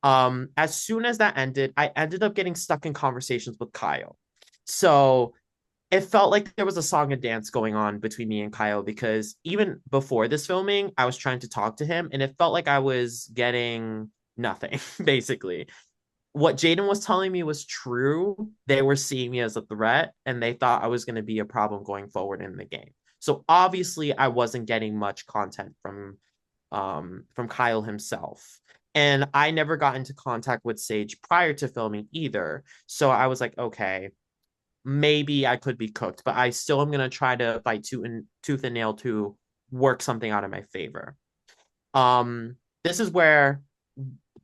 As soon as that ended, I ended up getting stuck in conversations with Kyle. So it felt like there was a song and dance going on between me and Kyle because even before this filming, I was trying to talk to him and it felt like I was getting nothing, basically. What Jaden was telling me was true. They were seeing me as a threat and they thought I was going to be a problem going forward in the game. So obviously I wasn't getting much content from Kyle himself. And I never got into contact with Sage prior to filming either. So I was like, okay, maybe I could be cooked, but I still am going to try to fight tooth and nail to work something out in my favor. This is where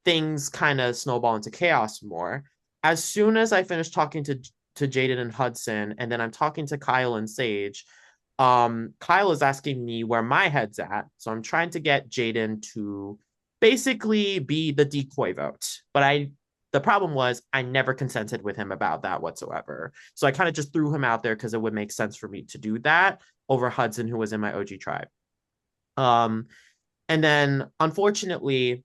things kind of snowball into chaos more. As soon as I finish talking to Jaden and Hudson, and then I'm talking to Kyle and Sage, Kyle is asking me where my head's at. So I'm trying to get Jaden to basically be the decoy vote. But the problem was I never consented with him about that whatsoever. So I kind of just threw him out there because it would make sense for me to do that over Hudson, who was in my OG tribe. And then unfortunately,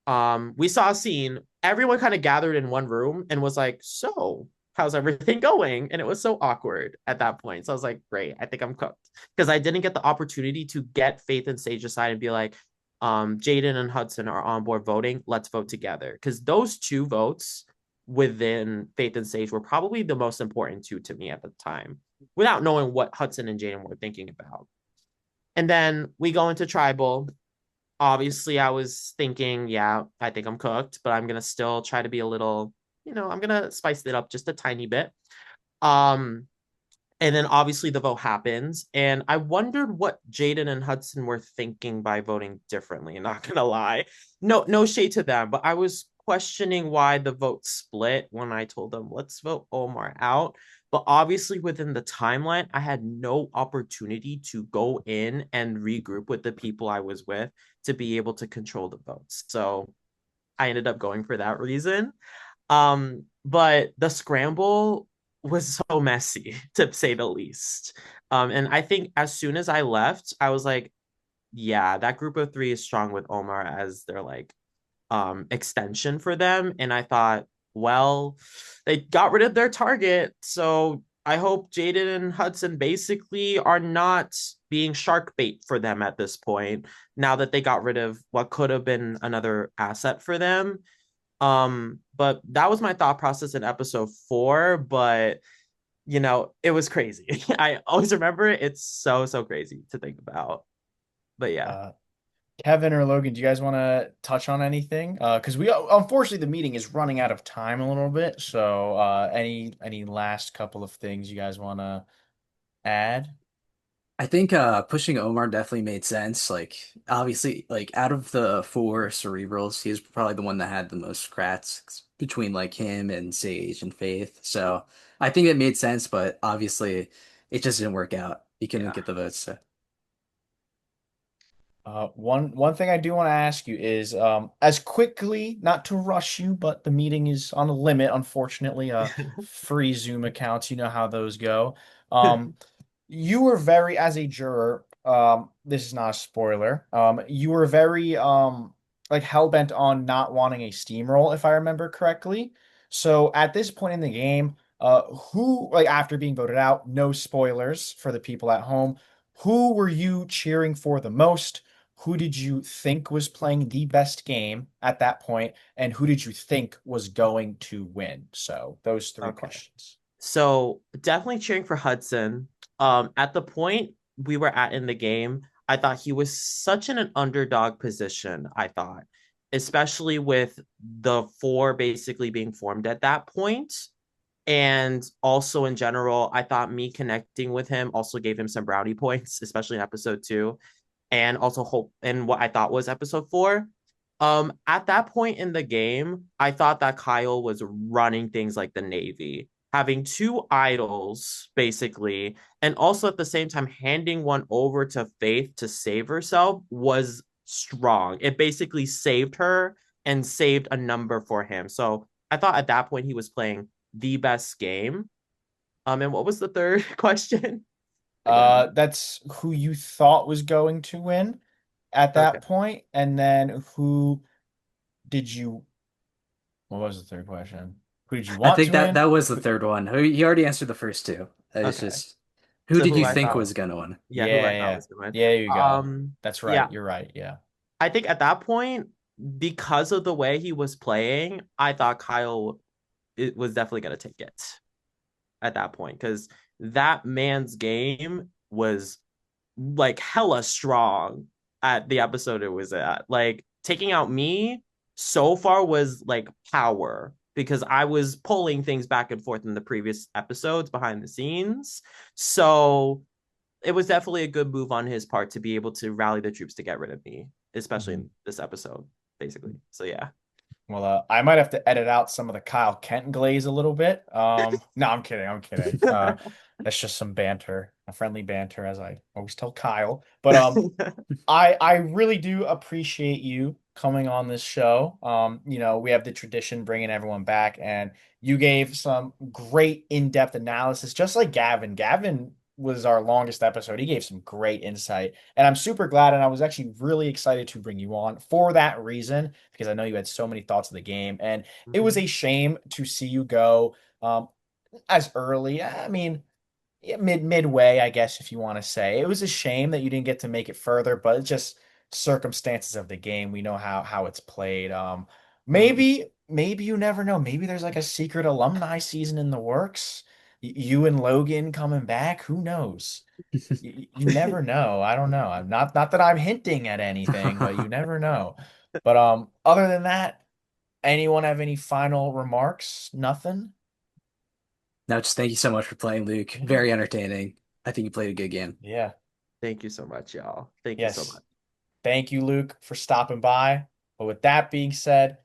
we saw a scene. Everyone kind of gathered in one room and was like, so how's everything going? And it was so awkward at that point. So I was like, great, I think I'm cooked. Because I didn't get the opportunity to get Faith and Sage aside and be like, Jaden and Hudson are on board voting. Let's vote together. Because those two votes within Faith and Sage were probably the most important two to me at the time, without knowing what Hudson and Jaden were thinking about. And then we go into tribal. Obviously, I was thinking, yeah, I think I'm cooked, but I'm gonna still try to be a little, I'm gonna spice it up just a tiny bit. Um, and then obviously the vote happens, and I wondered what Jaden and Hudson were thinking by voting differently. Not gonna lie, no shade to them, but I was questioning why the vote split when I told them let's vote Omar out. But obviously within the timeline, I had no opportunity to go in and regroup with the people I was with to be able to control the votes. So I ended up going for that reason. But the scramble was so messy, to say the least. And I think as soon as I left, I was like, yeah, that group of three is strong with Omar as their like extension for them. And I thought, well, they got rid of their target. So I hope Jaden and Hudson basically are not being shark bait for them at this point, now that they got rid of what could have been another asset for them. But that was my thought process in episode 4, but it was crazy. I always remember it. It's so crazy to think about. But yeah. Kevin or Logan, do you guys want to touch on anything? Because we unfortunately the meeting is running out of time a little bit. So any last couple of things you guys want to add? I think pushing Omar definitely made sense. Like obviously, like out of the 4 cerebrals, he was probably the one that had the most cracks between like him and Sage and Faith. So I think it made sense, but obviously it just didn't work out. He couldn't Yeah. get the votes. So. One thing I do want to ask you is, as quickly, not to rush you, but the meeting is on a limit, unfortunately. Free Zoom accounts, you know how those go. You were very, as a juror, this is not a spoiler. You were very like hell-bent on not wanting a steamroll, if I remember correctly. So at this point in the game, who, like after being voted out, no spoilers for the people at home, who were you cheering for the most? who did you think was playing the best game at that point, and who did you think was going to win? So those three Okay. questions. So definitely cheering for Hudson. At the point we were at in the game, I thought he was such an underdog position, I thought, especially with the four basically being formed at that point. And also in general, I thought me connecting with him also gave him some brownie points, especially in episode 2, and also hope in what I thought was episode 4. At that point in the game, I thought that Kyle was running things like the Navy, having two idols basically, and also at the same time handing one over to Faith to save herself was strong. It basically saved her and saved a number for him. So I thought at that point he was playing the best game. And what was the third question? That's who you thought was going to win at Okay. that point, and then who did you? What was the third question? Who did you I want think to that win? was the third one. He already answered the first two. It's Okay. just who So did who you I think thought, was gonna win? yeah, who I Yeah, thought yeah. was the win. Yeah, there you go. That's right. Yeah, You're right. Yeah. I think at that point, because of the way he was playing, I thought Kyle it was definitely gonna take it at that point because that man's game was like hella strong at the episode it was at. Like taking out me so far was like power because I was pulling things back and forth in the previous episodes behind the scenes. So it was definitely a good move on his part to be able to rally the troops to get rid of me, especially Mhm. in this episode, basically. So yeah. Well, I might have to edit out some of the Kyle Kent glaze a little bit. No, I'm kidding. I'm kidding. That's just some banter, a friendly banter, as I always tell Kyle. But I really do appreciate you coming on this show. We have the tradition bringing everyone back, and you gave some great in-depth analysis, just like Gavin. Gavin was our longest episode. He gave some great insight, and I'm super glad. And I was actually really excited to bring you on for that reason because I know you had so many thoughts of the game, and it was a shame to see you go as early. I mean yeah, midway, I guess, if you want to say. It was a shame that you didn't get to make it further, but it's just circumstances of the game. We know how it's played. Maybe you never know. Maybe there's like a secret alumni season in the works. You and Logan coming back. Who knows? You never know. I don't know. I'm not that I'm hinting at anything, but you never know. But other than that, anyone have any final remarks? Nothing? No, just thank you so much for playing, Luke. Very entertaining. I think you played a good game. Yeah. Thank you so much, y'all. Thank you so Yes. much. Thank you, Luke, for stopping by. But with that being said,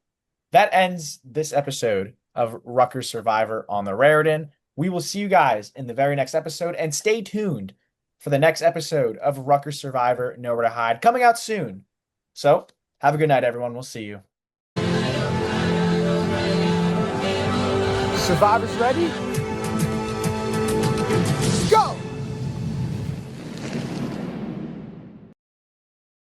that ends this episode of Rutgers Survivor on the Raritan. We will see you guys in the very next episode, and stay tuned for the next episode of Rutgers Survivor Nowhere to Hide coming out soon. So, have a good night, everyone. We'll see you. Survivors ready?